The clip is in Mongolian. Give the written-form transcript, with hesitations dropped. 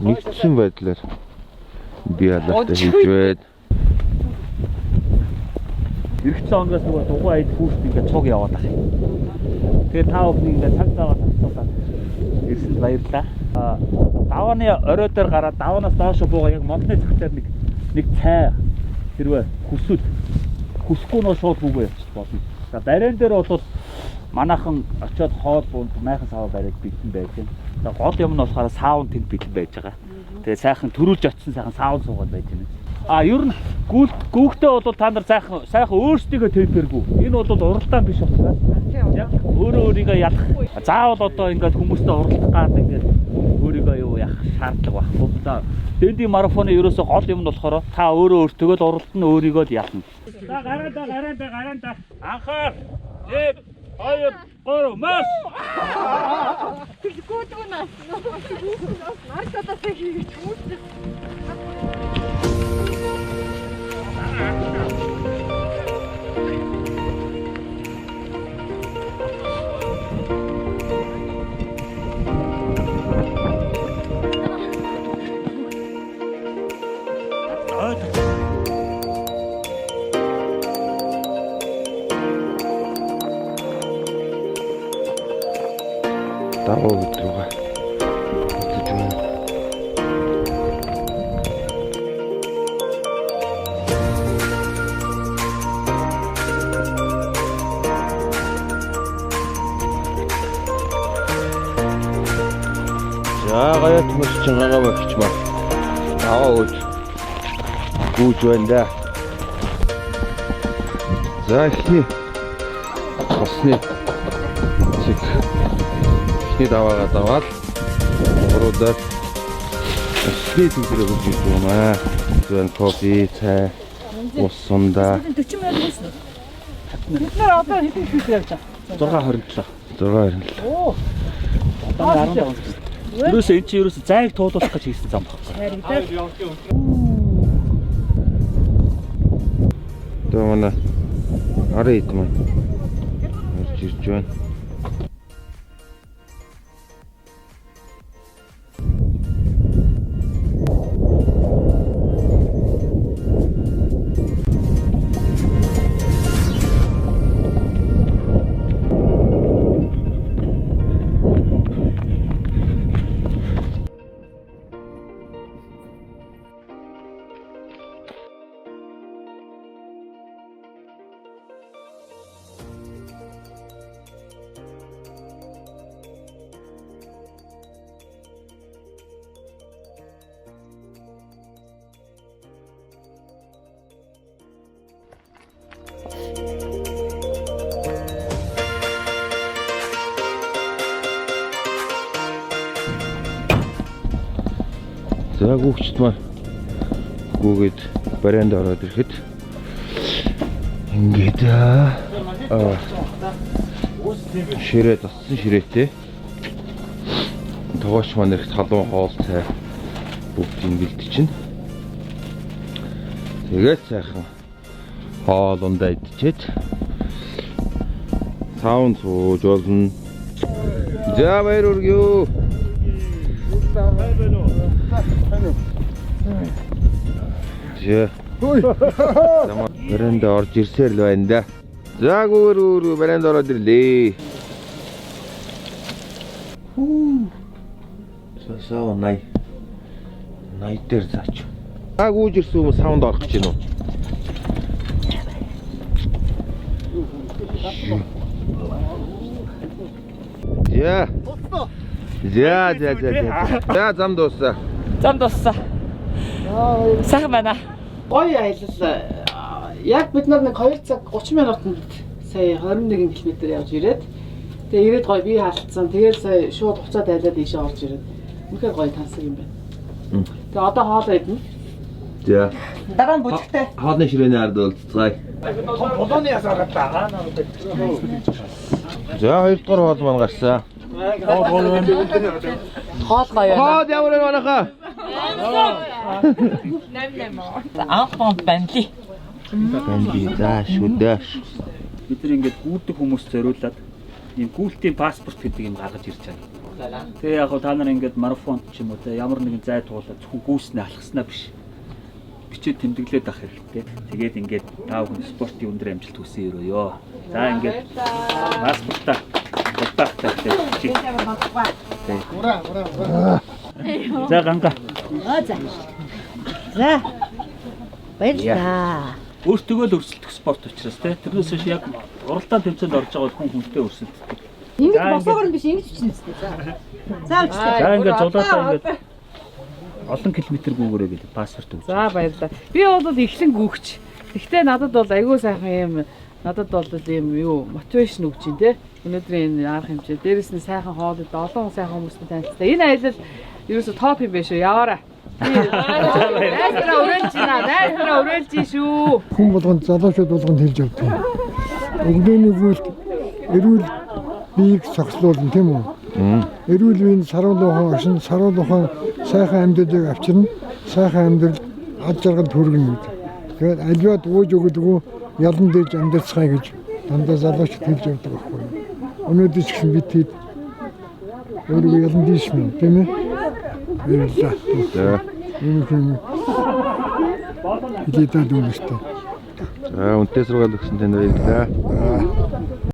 Нэгдсэн байдлаар би алаатай хийж байд. Ирэх цаангаас нөгөө дугуй айд хүүхд ингээд цуг яваад ах. Тэгээ та бүхэн ингээд цаг цаагаа тасцуулаад ирсэнд баярлалаа. Давааны орой дээр гараад даваанаас доош буугаа яг модны цагтаар нэг цай хэрвээ хүсэхгүй нөө шууд хүүгээ явчих болно. За бариан дээр бол манайхан очиод хоол буунд майхан сав бариад битэн байж байна. За гол юм нь болохоор саун тэнд битэн байж байгаа. Тэгээ сайхан төрүүлж очсон сайхан саун суугаад байж байна. Ер нь гүүхтээ бол та нар сайхан өөрсдийгөө тэмпэргүй. Энэ бол уралдаан биш учраас яг өөрийгөө ялах. Заавал одоо ингээд хүмүүстэй уралдах гад ингээд өөрийгөө юу яах шаардлага байхгүй. За дэндийн марафоны ерөөсөө гол юм нь болохоор та өөртөө л уралдана, өөрийгөө л ялна. За гараанда. Анхаар 1 2 3 маш. Тэггүй нас. Марката тэгж хүмүүс. Даваа өдрөөгөө. За гаяа төмөс чангагаа багч маа. Даваа өд. Гүүж байна да. За ихний хосны чиг даваагаа даваад уруудаад өсний төгрөг өгч юм аа. Зөвхөн кофе, цай, ус сунда. 40 минут хийсэн. Бид нар одоо хэдэн шүлж явж байгаа? 6:27. Оо. Одоо 15. Ерөөсөө энэ чи ерөөсөө зайг туулуулах гэж хийсэн зам баггүй. Тэгээ манай арай ид маань орж ирж байна. За гүгчт маань гүгээд барианд ороод ирэхэд ингээд ширээ тассан ширээтэй тогооч маань их халуун хоол цай бүгд ингээд чинь тэгээд сайхан хоолундаа идчихэд саун сууж болно. За баяр хүргэе. Жээ. Барианд орж ирсээр л байна да. За гүүр барианд ороод ирлээ. Саа 80 дээр заач. Гүүж ирсэн хүмүүс саунд орох гэж байна уу? За. За зам дуусаа. Сайхан байна. Гоё аялал. Яг бид нар нэг 2 цаг 30 минутанд сая 21 км явж ирээд тэгээ ирээд гоё бие хаалтсан. Тэгээд сая шууд хуцаад айлаад ийшээ орж ирээд. Үнэхээр гоё тансаг юм байна. Тэгээ одоо хоол идэнэ. За. Дараа нь бүжигтэй. Хоолны ширээний ард уулзцгаая. Болооны ясаар байгаа. За 2 дугаар хоол маань гарсан. Хоол гоё. Хоол ямар вэ манайхаа? Нэм. Анхан банли. Банли за шүдэж. Бид нар ингээд гүйдэг хүмүүс зориулаад ийм гүйлтийн паспорт гэдэг юм гаргаж ирж байгаа. Тэгээ яг та нар ингээд марафонд ч юм уу те ямар нэгэн зай туулаад зөвхөн гүйснээ алхаснаа биш. Бичээд тэмдэглээд авах хэрэгтэй. Тэгээд ингээд та бүхэн спортын өндөр амжилт хүсье өрөөё. За ингээд паспортаа бодбахтай тийм. За ганга. За. Баярлалаа. Өөртөө л өрсөлдөх спорт учраас те тэрнээс биш яг уралдаан тэмцээнд орж байгаа хүн хүнтэй өрсөлддөг. Ингэж босоогоор нь биш ингэж бичнэ үстэй. За үчлээ. За ингээд зулаатаа ингээд олон километр гүүгээрээ гэдэг паспорт өгч. За баярлалаа. Би бол эхлэн гүгч. Гэхдээ надад бол аягүй сайхан юм надад бол ийм юу мотивашн өгч юм те. Өнөөдрийн энэ арга хэмжээ. Дээрээс нь сайхан хоолой олон сайхан хүмүүстэй танилцлаа. Энэ аялал ерөөсө топ юм биш үү? Яваарай. Найсраа өрөөлж шүү. Хүн болгонд залуучууд болгонд хэлж явдаг. Өглөөний гүйлт эрүүл биеийг цогцлуулна тийм үү? Эрүүл биеийн саруулуухан оршин саруулуухан сайхан амьдлыг авчирна. Сайхан амьдрал ад жаргал хүргэнэ гэдэг. Тэгээд альваад ууж өгдөггүй ялан дээрж амьдцгаая гэж дандаа залуучууд хэлж явдаг байхгүй юу? Өнөөдөр ч гэсэн бид хэд өөрөө ялан дийш мэн тийм ээ? Баярлалаа. Энэ хүн хэлээд байгаа юм шүү дээ. За үнэтэй сургаал өгсөн тань баярлалаа.